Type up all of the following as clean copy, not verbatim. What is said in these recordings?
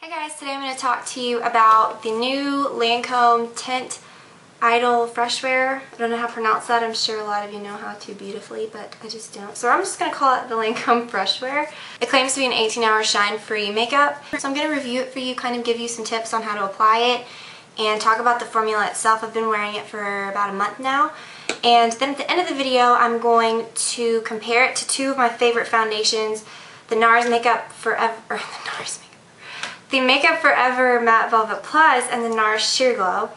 Hey guys, today I'm going to talk to you about the new Lancome Tint Idle Fresh Wear. I don't know how to pronounce that. I'm sure a lot of you know how to beautifully, but I just don't. So I'm just going to call it the Lancome Fresh Wear. It claims to be an 18-hour shine-free makeup. So I'm going to review it for you, kind of give you some tips on how to apply it, and talk about the formula itself. I've been wearing it for about a month now. And then at the end of the video, I'm going to compare it to two of my favorite foundations, the the Makeup Forever Matte Velvet Plus and the NARS Sheer Glow.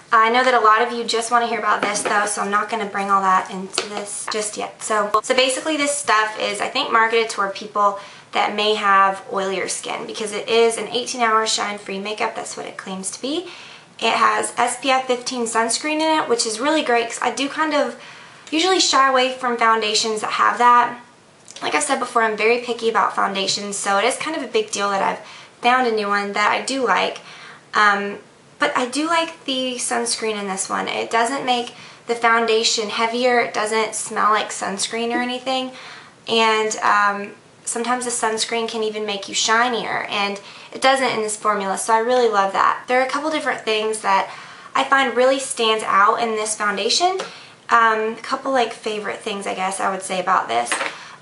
I know that a lot of you just want to hear about this though, so I'm not going to bring all that into this just yet. So basically this stuff is, I think, marketed toward people that may have oilier skin because it is an 18-hour shine-free makeup. That's what it claims to be. It has SPF 15 sunscreen in it, which is really great because I do kind of usually shy away from foundations that have that. Like I said before, I'm very picky about foundations, so it is kind of a big deal that I've found a new one that I do like. But I do like the sunscreen in this one. It doesn't make the foundation heavier. It doesn't smell like sunscreen or anything. And sometimes the sunscreen can even make you shinier, and it doesn't in this formula, so I really love that. There are a couple different things that I find really stands out in this foundation. A couple like favorite things I guess I would say about this.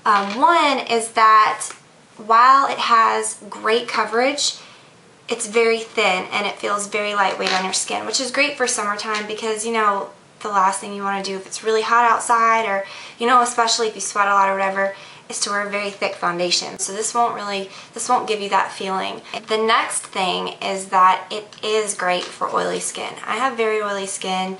One is that while it has great coverage, it's very thin and it feels very lightweight on your skin, which is great for summertime because, you know, the last thing you want to do if it's really hot outside, or, you know, especially if you sweat a lot or whatever, is to wear a very thick foundation. So this won't give you that feeling. The next thing is that it is great for oily skin. I have very oily skin.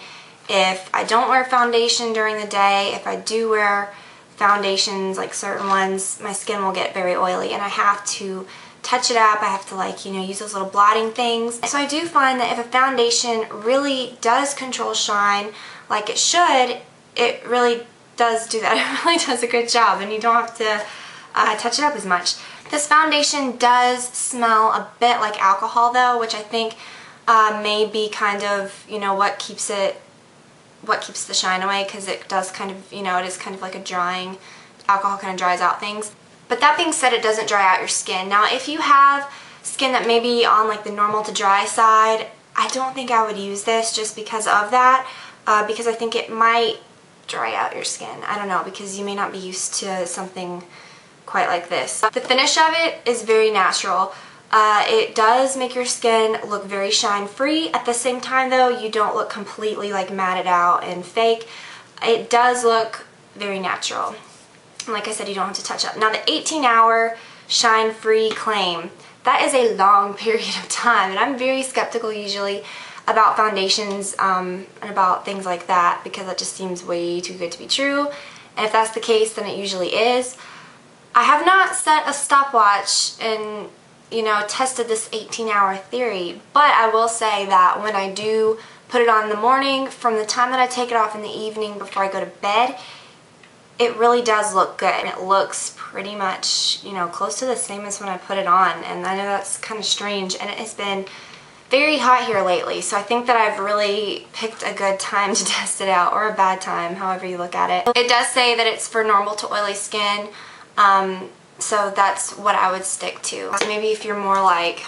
If I don't wear foundation during the day, if I do wear foundations, like certain ones, my skin will get very oily and I have to touch it up. I have to, like, you know, use those little blotting things. So I do find that if a foundation really does control shine like it should, it really does do that. It really does a good job and you don't have to touch it up as much. This foundation does smell a bit like alcohol though, which I think may be kind of, you know, what keeps the shine away, because it does kind of, you know, it is kind of like a drying, alcohol kind of dries out things. But that being said, it doesn't dry out your skin. Now if you have skin that may be on like the normal to dry side, I don't think I would use this just because of that, because I think it might dry out your skin. I don't know, because you may not be used to something quite like this. The finish of it is very natural. It does make your skin look very shine free. At the same time though, you don't look completely like matted out and fake. It does look very natural. And like I said, you don't have to touch up. Now the 18-hour shine free claim, that is a long period of time, and I'm very skeptical usually about foundations and about things like that because it just seems way too good to be true. And if that's the case, then it usually is. I have not set a stopwatch and, you know, tested this 18-hour theory, but I will say that when I do put it on in the morning, from the time that I take it off in the evening before I go to bed, it really does look good. And it looks pretty much, you know, close to the same as when I put it on, and I know that's kind of strange, and it has been very hot here lately, so I think that I've really picked a good time to test it out, or a bad time, however you look at it. It does say that it's for normal to oily skin, so that's what I would stick to. So maybe if you're more like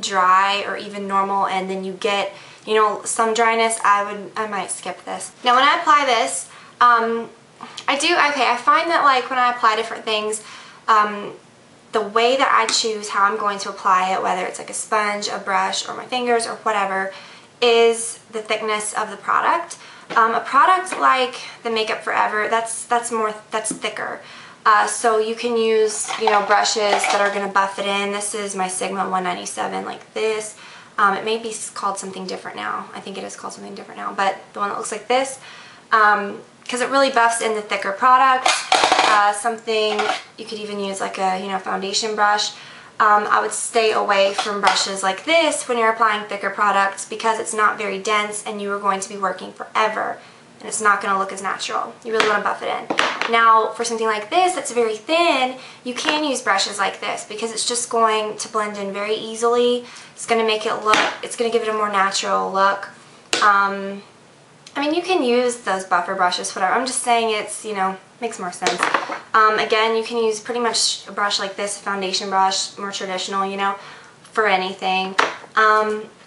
dry or even normal and then you get, you know, some dryness, I might skip this. Now when I apply this, I find that like when I apply different things, the way that I choose how I'm going to apply it, whether it's like a sponge, a brush, or my fingers, or whatever, is the thickness of the product. A product like the Makeup Forever, that's thicker. So you can use, you know, brushes that are going to buff it in. This is my Sigma 197, like this. It may be called something different now. I think it is called something different now, but the one that looks like this, because it really buffs in the thicker products. Something you could even use like a, you know, foundation brush. I would stay away from brushes like this when you're applying thicker products because it's not very dense and you are going to be working forever and it's not going to look as natural. You really want to buff it in. Now for something like this that's very thin, you can use brushes like this because it's just going to blend in very easily. It's going to make it look, it's going to give it a more natural look. I mean, you can use those buffer brushes, whatever. I'm just saying it's, you know, makes more sense. Again, you can use pretty much a brush like this, a foundation brush, more traditional, you know. for anything.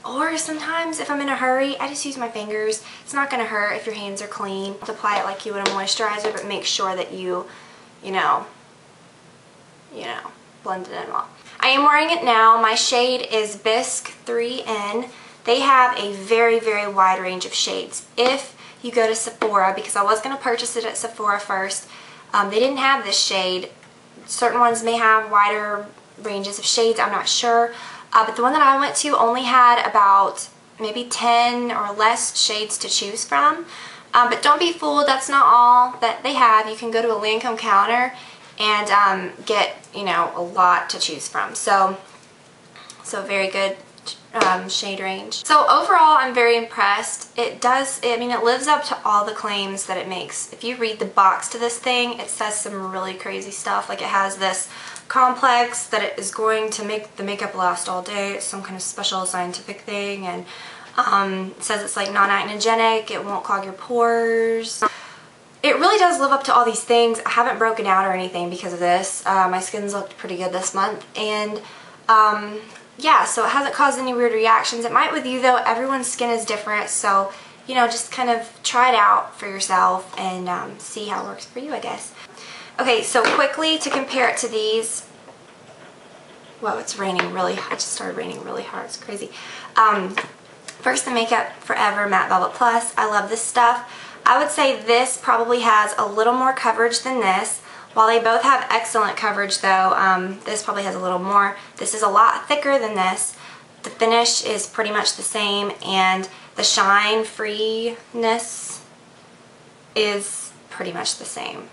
Or sometimes if I'm in a hurry, I just use my fingers. It's not going to hurt if your hands are clean. Apply it like you would a moisturizer, but make sure that you know, blend it in well. I am wearing it now. My shade is Bisque 3N. They have a very, very wide range of shades. If you go to Sephora, because I was going to purchase it at Sephora first, they didn't have this shade. Certain ones may have wider ranges of shades, I'm not sure. But the one that I went to only had about maybe 10 or less shades to choose from. But don't be fooled, that's not all that they have. You can go to a Lancome counter and get, a lot to choose from. So very good shade range. So overall, I'm very impressed. It lives up to all the claims that it makes. If you read the box to this thing, it says some really crazy stuff. Like it has this complex that it is going to make the makeup last all day. It's some kind of special scientific thing, and it says it's like non-acnogenic, it won't clog your pores. It really does live up to all these things. I haven't broken out or anything because of this. My skin's looked pretty good this month, and yeah, so it hasn't caused any weird reactions. It might with you though. Everyone's skin is different, so just kind of try it out for yourself and see how it works for you, I guess. Okay, so quickly to compare it to these. Whoa, it's raining really hard. It just started raining really hard. It's crazy. First, the Makeup Forever Matte Velvet Plus. I love this stuff. I would say this probably has a little more coverage than this. While they both have excellent coverage though, this probably has a little more. This is a lot thicker than this. The finish is pretty much the same, and the shine freeness is pretty much the same.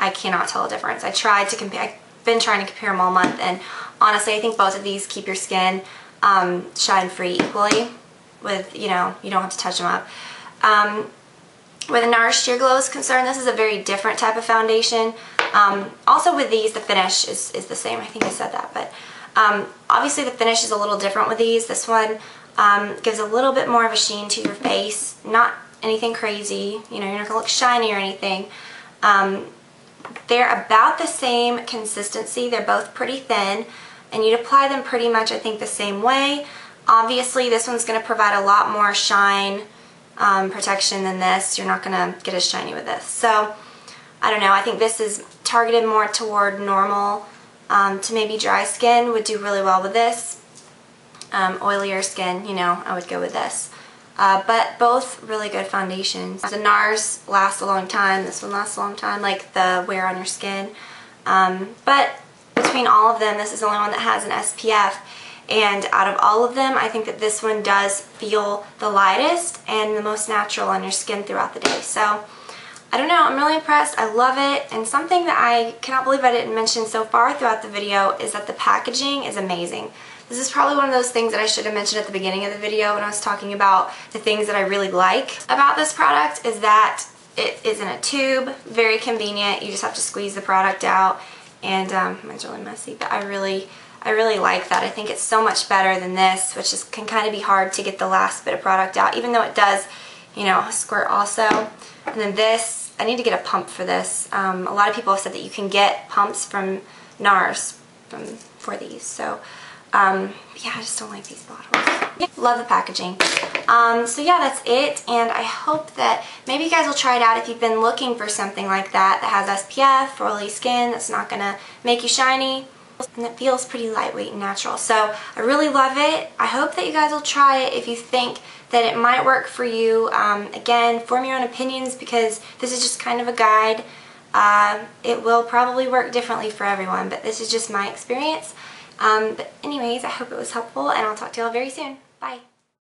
I cannot tell a difference. I tried to compare. I've been trying to compare them all month, and honestly I think both of these keep your skin shine free equally with, you don't have to touch them up. Where the NARS Sheer Glow is concerned, this is a very different type of foundation. Also with these, the finish is the same. I think I said that, but obviously the finish is a little different with these. This one gives a little bit more of a sheen to your face. Not anything crazy. You're not going to look shiny or anything. They're about the same consistency. They're both pretty thin, and you'd apply them pretty much, I think, the same way. Obviously, this one's going to provide a lot more shine protection than this. You're not going to get as shiny with this. So, I don't know. I think this is targeted more toward normal to maybe dry skin. Would do really well with this. Oilier skin, I would go with this. But both really good foundations. The NARS lasts a long time. This one lasts a long time, like the wear on your skin. But between all of them, this is the only one that has an SPF. And out of all of them, I think that this one does feel the lightest and the most natural on your skin throughout the day. So, I don't know. I'm really impressed. I love it. And something that I cannot believe I didn't mention so far throughout the video is that the packaging is amazing. This is probably one of those things that I should have mentioned at the beginning of the video when I was talking about the things that I really like about this product, is that it is in a tube, very convenient. You just have to squeeze the product out, and mine's really messy, but I really like that. I think it's so much better than this, which can kind of be hard to get the last bit of product out, even though it does, squirt also. And then this, I need to get a pump for this. A lot of people have said that you can get pumps from NARS for these, so yeah, I just don't like these bottles. Love the packaging. So yeah, that's it, and I hope that maybe you guys will try it out if you've been looking for something like that has SPF for oily skin that's not gonna make you shiny, and it feels pretty lightweight and natural. So I really love it. I hope that you guys will try it if you think that it might work for you. Again, form your own opinions, because this is just kind of a guide. It will probably work differently for everyone, but this is just my experience. But anyways, I hope it was helpful, and I'll talk to y'all very soon. Bye.